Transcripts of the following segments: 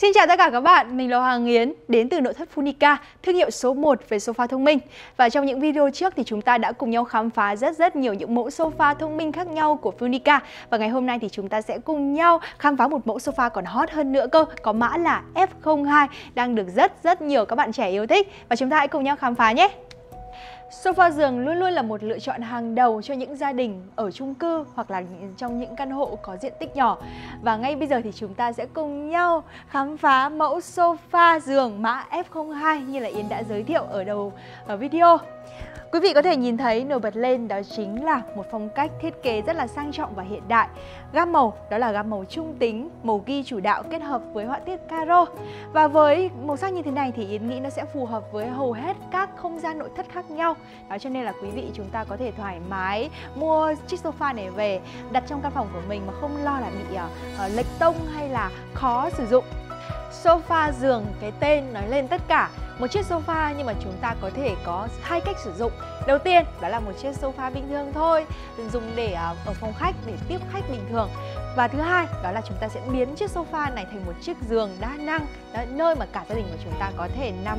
Xin chào tất cả các bạn, mình là Hoàng Yến, đến từ nội thất Funica, thương hiệu số 1 về sofa thông minh. Và trong những video trước thì chúng ta đã cùng nhau khám phá rất nhiều những mẫu sofa thông minh khác nhau của Funica. Và ngày hôm nay thì chúng ta sẽ cùng nhau khám phá một mẫu sofa còn hot hơn nữa cơ, có mã là F02, đang được rất nhiều các bạn trẻ yêu thích. Và chúng ta hãy cùng nhau khám phá nhé! Sofa giường luôn luôn là một lựa chọn hàng đầu cho những gia đình ở chung cư hoặc là trong những căn hộ có diện tích nhỏ. Và ngay bây giờ thì chúng ta sẽ cùng nhau khám phá mẫu sofa giường mã F02 như là Yến đã giới thiệu ở đầu video. Quý vị có thể nhìn thấy nổi bật lên đó chính là một phong cách thiết kế rất là sang trọng và hiện đại. Gam màu đó là gam màu trung tính, màu ghi chủ đạo kết hợp với họa tiết caro. Và với màu sắc như thế này thì Yến nghĩ nó sẽ phù hợp với hầu hết các không gian nội thất khác nhau. Đó cho nên là quý vị chúng ta có thể thoải mái mua chiếc sofa này về đặt trong căn phòng của mình mà không lo là bị lệch tông hay là khó sử dụng. Sofa giường, cái tên nói lên tất cả. Một chiếc sofa nhưng mà chúng ta có thể có hai cách sử dụng. Đầu tiên đó là một chiếc sofa bình thường thôi, dùng để ở phòng khách để tiếp khách bình thường. Và thứ hai đó là chúng ta sẽ biến chiếc sofa này thành một chiếc giường đa năng, nơi mà cả gia đình của chúng ta có thể nằm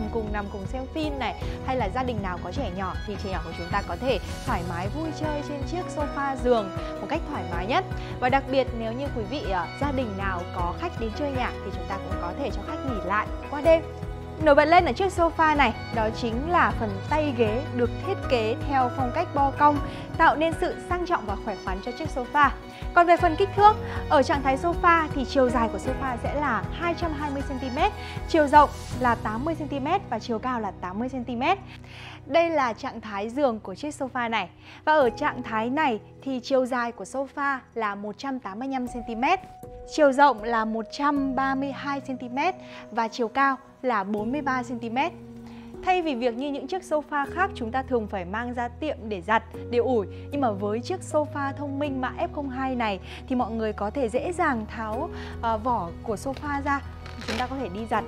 cùng xem phim này, hay là gia đình nào có trẻ nhỏ thì trẻ nhỏ của chúng ta có thể thoải mái vui chơi trên chiếc sofa giường một cách thoải mái nhất. Và đặc biệt nếu như quý vị gia đình nào có khách đến chơi nhà thì chúng ta cũng có thể cho khách nghỉ lại qua đêm. Nổi bật lên ở chiếc sofa này đó chính là phần tay ghế được thiết kế theo phong cách bo cong, tạo nên sự sang trọng và khỏe khoắn cho chiếc sofa. Còn về phần kích thước, ở trạng thái sofa thì chiều dài của sofa sẽ là 220 cm, chiều rộng là 80 cm và chiều cao là 80 cm. Đây là trạng thái giường của chiếc sofa này. Và ở trạng thái này thì chiều dài của sofa là 185 cm, chiều rộng là 132 cm và chiều cao là 43 cm. Thay vì việc như những chiếc sofa khác chúng ta thường phải mang ra tiệm để giặt, để ủi, nhưng mà với chiếc sofa thông minh mã F02 này thì mọi người có thể dễ dàng tháo vỏ của sofa ra. Chúng ta có thể đi giặt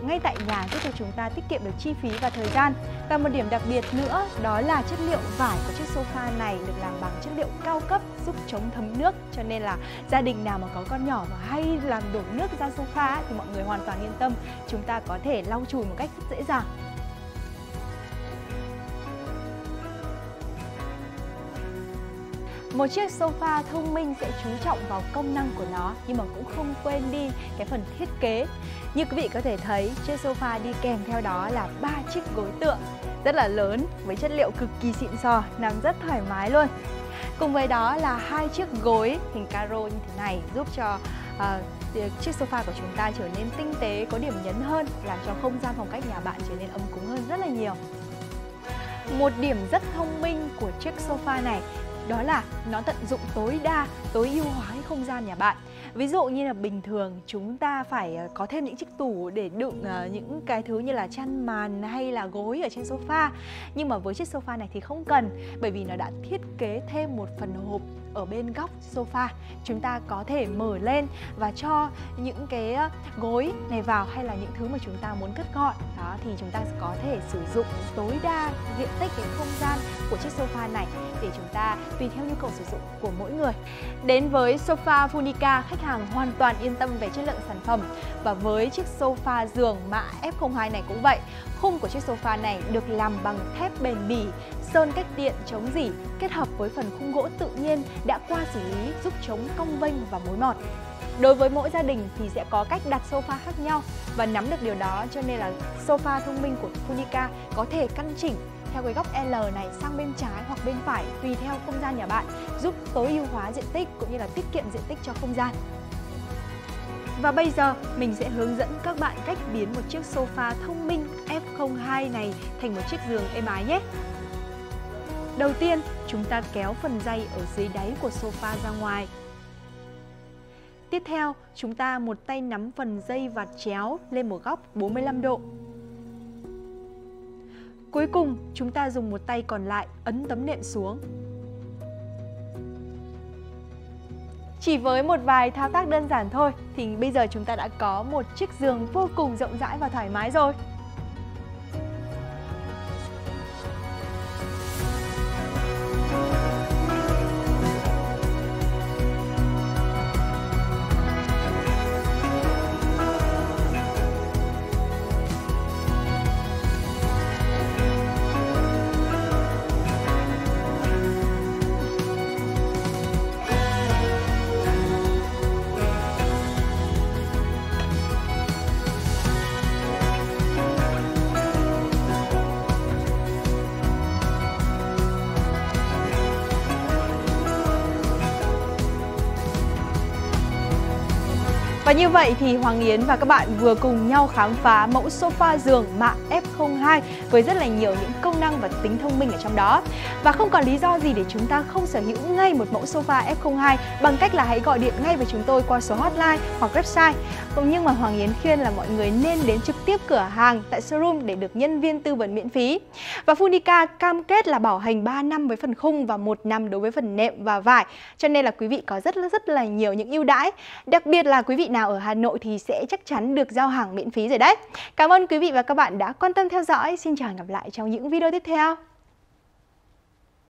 ngay tại nhà, giúp cho chúng ta tiết kiệm được chi phí và thời gian. Và một điểm đặc biệt nữa đó là chất liệu vải của chiếc sofa này được làm bằng chất liệu cao cấp, giúp chống thấm nước. Cho nên là gia đình nào mà có con nhỏ mà hay làm đổ nước ra sofa thì mọi người hoàn toàn yên tâm, chúng ta có thể lau chùi một cách rất dễ dàng. Một chiếc sofa thông minh sẽ chú trọng vào công năng của nó nhưng mà cũng không quên đi cái phần thiết kế. Như quý vị có thể thấy, chiếc sofa đi kèm theo đó là 3 chiếc gối tựa rất là lớn với chất liệu cực kỳ xịn sò, nằm rất thoải mái luôn. Cùng với đó là 2 chiếc gối hình caro như thế này giúp cho chiếc sofa của chúng ta trở nên tinh tế, có điểm nhấn hơn, làm cho không gian phòng khách nhà bạn trở nên ấm cúng hơn rất là nhiều. Một điểm rất thông minh của chiếc sofa này đó là nó tận dụng tối đa, tối ưu hóa cái không gian nhà bạn. Ví dụ như là bình thường chúng ta phải có thêm những chiếc tủ để đựng những cái thứ như là chăn màn hay là gối ở trên sofa. Nhưng mà với chiếc sofa này thì không cần, bởi vì nó đã thiết kế thêm một phần hộp ở bên góc sofa. Chúng ta có thể mở lên và cho những cái gối này vào, hay là những thứ mà chúng ta muốn cất gọn. Đó thì chúng ta có thể sử dụng tối đa diện tích cái không gian của chiếc sofa này để chúng ta tùy theo nhu cầu sử dụng của mỗi người. Đến với sofa Funica, khách hàng hoàn toàn yên tâm về chất lượng sản phẩm. Và với chiếc sofa giường mã F02 này cũng vậy. Khung của chiếc sofa này được làm bằng thép bền bỉ, sơn cách điện chống rỉ, kết hợp với phần khung gỗ tự nhiên đã qua xử lý giúp chống cong vênh và mối mọt. Đối với mỗi gia đình thì sẽ có cách đặt sofa khác nhau, và nắm được điều đó cho nên là sofa thông minh của Funica có thể căn chỉnh theo cái góc L này sang bên trái hoặc bên phải tùy theo không gian nhà bạn, giúp tối ưu hóa diện tích cũng như là tiết kiệm diện tích cho không gian. Và bây giờ mình sẽ hướng dẫn các bạn cách biến một chiếc sofa thông minh F02 này thành một chiếc giường êm ái nhé. Đầu tiên, chúng ta kéo phần dây ở dưới đáy của sofa ra ngoài. Tiếp theo, chúng ta một tay nắm phần dây vạt chéo lên một góc 45 độ. Cuối cùng, chúng ta dùng một tay còn lại ấn tấm nệm xuống. Chỉ với một vài thao tác đơn giản thôi thì bây giờ chúng ta đã có một chiếc giường vô cùng rộng rãi và thoải mái rồi. Và như vậy thì Hoàng Yến và các bạn vừa cùng nhau khám phá mẫu sofa giường mạ F02 với rất là nhiều những công năng và tính thông minh ở trong đó. Và không còn lý do gì để chúng ta không sở hữu ngay một mẫu sofa F02 bằng cách là hãy gọi điện ngay với chúng tôi qua số hotline hoặc website. Nhưng mà Hoàng Yến khuyên là mọi người nên đến trực tiếp cửa hàng tại showroom để được nhân viên tư vấn miễn phí. Và Funica cam kết là bảo hành 3 năm với phần khung và 1 năm đối với phần nệm và vải. Cho nên là quý vị có rất là nhiều những ưu đãi. Đặc biệt là quý vị nào ở Hà Nội thì sẽ chắc chắn được giao hàng miễn phí rồi đấy. Cảm ơn quý vị và các bạn đã quan tâm theo dõi. Xin chào và hẹn gặp lại trong những video tiếp theo.